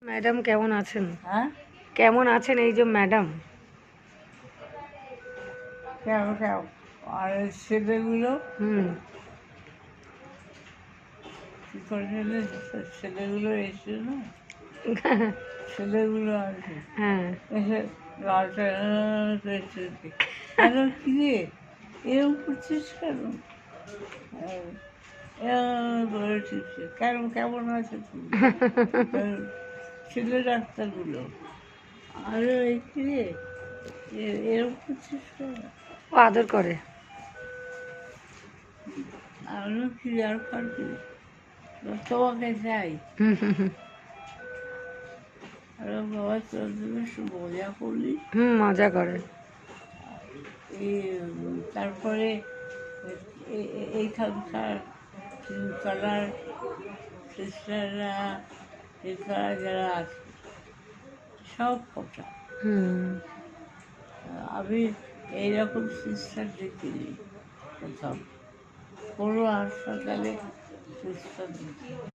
Madam কেমন আছেন? হ্যাঁ, কেমন আছেন এই যে ম্যাডাম? কেন কেন আর ছেলেগুলো হুম। কি করে ছেলেগুলো এসে না, ছেলেগুলো আসে হ্যাঁ। এসে লালটা কেন কি রে এরকম করছিস কেন? এরকম করে ঠিকছে কেন, কেমন আছে তুমি? ছেলে ডাক্তারগুলো আরো এই কি রে এরকম করছিস কেন? ও আদর করে। আরো কি আর পারবি তোমাকে চাই। আরে বাবা তোর বেশ মজা করলি। মজা করে। এই তারপরে এইখানকার তিনতলার সিস্টাররা তিনতলা যারা আছে সব কটা। হুম। আমি এইরকম সিস্টার দেখিনি কোথাও, কোনো হাসপাতালে সিস্টার দেখিনি।